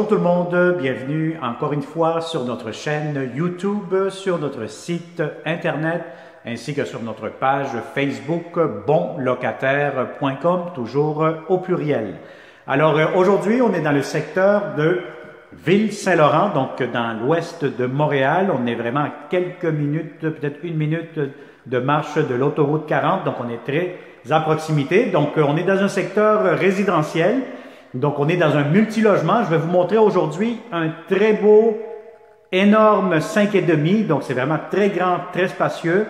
Bonjour tout le monde, bienvenue encore une fois sur notre chaîne YouTube, sur notre site internet ainsi que sur notre page Facebook bonlocataire.com, toujours au pluriel. Alors aujourd'hui, on est dans le secteur de Ville-Saint-Laurent, donc dans l'ouest de Montréal. On est vraiment à quelques minutes, peut-être une minute de marche de l'autoroute 40, donc on est très à proximité. Donc on est dans un secteur résidentiel. Donc, on est dans un multilogement. Je vais vous montrer aujourd'hui un très beau, énorme 5,5. Donc, c'est vraiment très grand, très spacieux,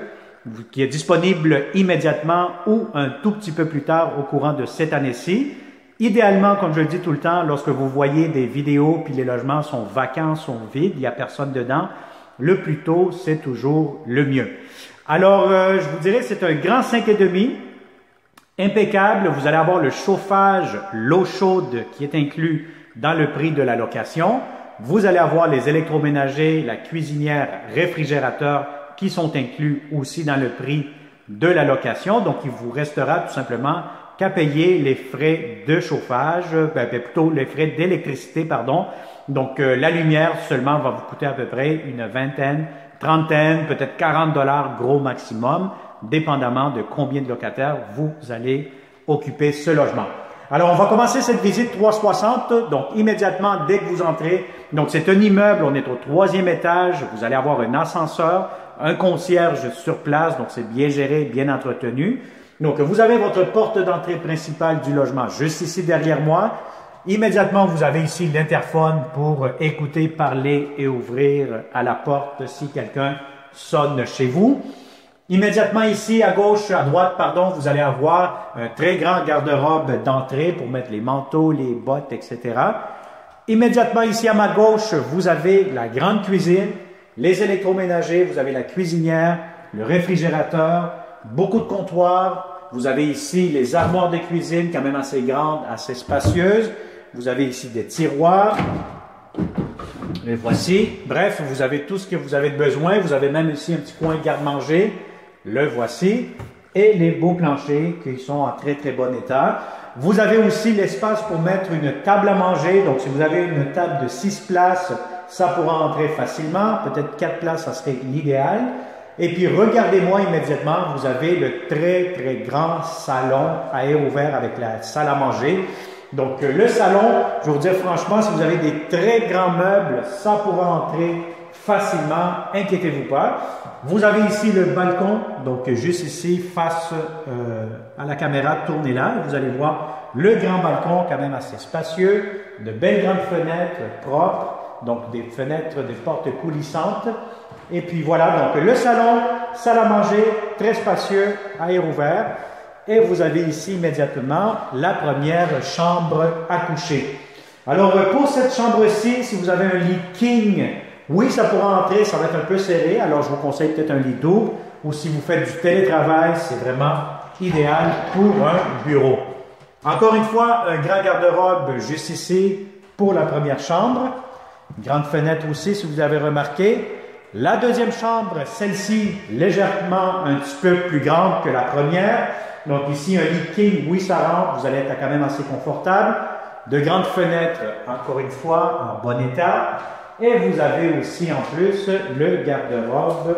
qui est disponible immédiatement ou un tout petit peu plus tard au courant de cette année-ci. Idéalement, comme je le dis tout le temps, lorsque vous voyez des vidéos puis les logements sont vacants, sont vides, il n'y a personne dedans, le plus tôt, c'est toujours le mieux. Alors, je vous dirais que c'est un grand 5,5. Impeccable, vous allez avoir le chauffage, l'eau chaude qui est inclus dans le prix de la location. Vous allez avoir les électroménagers, la cuisinière, réfrigérateur qui sont inclus aussi dans le prix de la location. Donc, il vous restera tout simplement qu'à payer les frais de chauffage, plutôt les frais d'électricité, pardon. Donc, la lumière seulement va vous coûter à peu près une vingtaine, trentaine, peut-être 40 $ gros maximum, dépendamment de combien de locataires vous allez occuper ce logement. Alors, on va commencer cette visite 360, donc immédiatement dès que vous entrez. Donc, c'est un immeuble, on est au 3e étage, vous allez avoir un ascenseur, un concierge sur place, donc c'est bien géré, bien entretenu. Donc, vous avez votre porte d'entrée principale du logement juste ici derrière moi. Immédiatement, vous avez ici l'interphone pour écouter, parler et ouvrir à la porte si quelqu'un sonne chez vous. Immédiatement ici, à gauche, à droite, pardon, vous allez avoir un très grand garde-robe d'entrée pour mettre les manteaux, les bottes, etc. Immédiatement ici, à ma gauche, vous avez la grande cuisine, les électroménagers, vous avez la cuisinière, le réfrigérateur, beaucoup de comptoirs. Vous avez ici les armoires de cuisine, quand même assez grandes, assez spacieuses. Vous avez ici des tiroirs. Les voici. Bref, vous avez tout ce que vous avez besoin. Vous avez même ici un petit coin garde-manger. Le voici. Et les beaux planchers qui sont en très très bon état. Vous avez aussi l'espace pour mettre une table à manger. Donc, si vous avez une table de 6 places, ça pourra entrer facilement. Peut-être 4 places, ça serait l'idéal. Et puis, regardez-moi immédiatement, vous avez le très très grand salon à air ouvert avec la salle à manger. Donc, le salon, je vais vous dire franchement, si vous avez des très grands meubles, ça pourra entrer facilement, inquiétez-vous pas. Vous avez ici le balcon, donc juste ici, face à la caméra, tournez-la. Vous allez voir le grand balcon, quand même assez spacieux, de belles grandes fenêtres propres, donc des fenêtres, des portes coulissantes. Et puis voilà, donc le salon, salle à manger, très spacieux, à air ouvert. Et vous avez ici immédiatement la première chambre à coucher. Alors pour cette chambre-ci, si vous avez un lit king, oui, ça pourra entrer, ça va être un peu serré. Alors je vous conseille peut-être un lit double. Ou si vous faites du télétravail, c'est vraiment idéal pour un bureau. Encore une fois, un grand garde-robe juste ici pour la première chambre. Une grande fenêtre aussi, si vous avez remarqué. La deuxième chambre, celle-ci, légèrement un petit peu plus grande que la première. Donc ici, un lit king, oui, ça rentre, vous allez être quand même assez confortable. De grandes fenêtres, encore une fois, en bon état. Et vous avez aussi en plus le garde-robe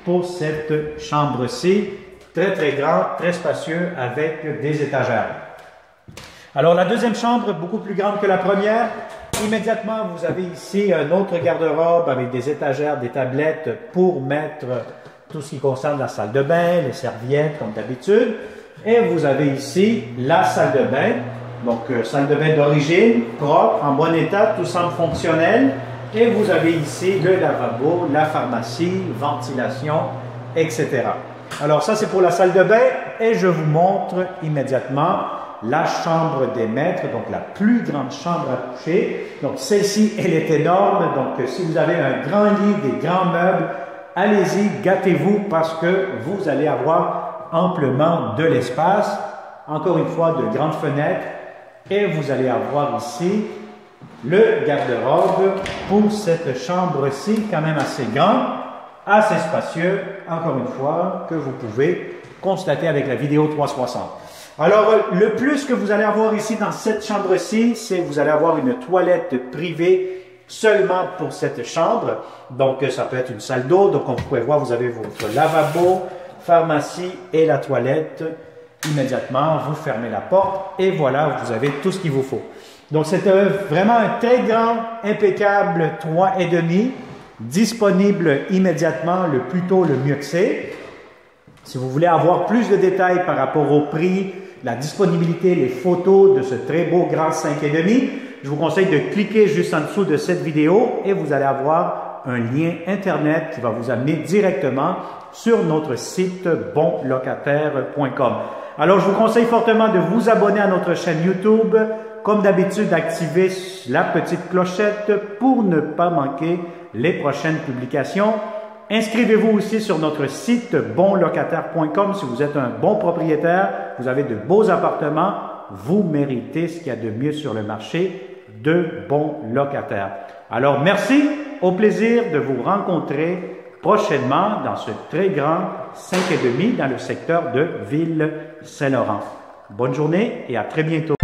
pour cette chambre-ci. Très, très grand, très spacieux avec des étagères. Alors la deuxième chambre, beaucoup plus grande que la première. Immédiatement, vous avez ici un autre garde-robe avec des étagères, des tablettes pour mettre tout ce qui concerne la salle de bain, les serviettes comme d'habitude. Et vous avez ici la salle de bain. Donc, salle de bain d'origine, propre, en bon état, tout semble fonctionnel. Et vous avez ici le lavabo, la pharmacie, ventilation, etc. Alors ça, c'est pour la salle de bain. Et je vous montre immédiatement la chambre des maîtres, donc la plus grande chambre à coucher. Donc celle-ci, elle est énorme. Donc si vous avez un grand lit, des grands meubles, allez-y, gâtez-vous parce que vous allez avoir amplement de l'espace. Encore une fois, de grandes fenêtres. Et vous allez avoir ici le garde-robe pour cette chambre-ci, quand même assez grand, assez spacieux, encore une fois, que vous pouvez constater avec la vidéo 360. Alors, le plus que vous allez avoir ici dans cette chambre-ci, c'est que vous allez avoir une toilette privée seulement pour cette chambre. Donc, ça peut être une salle d'eau. Donc, comme vous pouvez voir, vous avez votre lavabo, pharmacie et la toilette. Immédiatement, vous fermez la porte et voilà, vous avez tout ce qu'il vous faut. Donc, c'est vraiment un très grand, impeccable 3,5, disponible immédiatement, le plus tôt, le mieux que c'est. Si vous voulez avoir plus de détails par rapport au prix, la disponibilité, les photos de ce très beau grand 5,5, je vous conseille de cliquer juste en dessous de cette vidéo et vous allez avoir un lien Internet qui va vous amener directement sur notre site bonlocataire.com. Alors, je vous conseille fortement de vous abonner à notre chaîne YouTube. Comme d'habitude, d'activer la petite clochette pour ne pas manquer les prochaines publications. Inscrivez-vous aussi sur notre site bonlocataire.com si vous êtes un bon propriétaire, vous avez de beaux appartements, vous méritez ce qu'il y a de mieux sur le marché, de bons locataires. Alors merci, au plaisir de vous rencontrer prochainement dans ce très grand 5,5 dans le secteur de Ville-Saint-Laurent. Bonne journée et à très bientôt.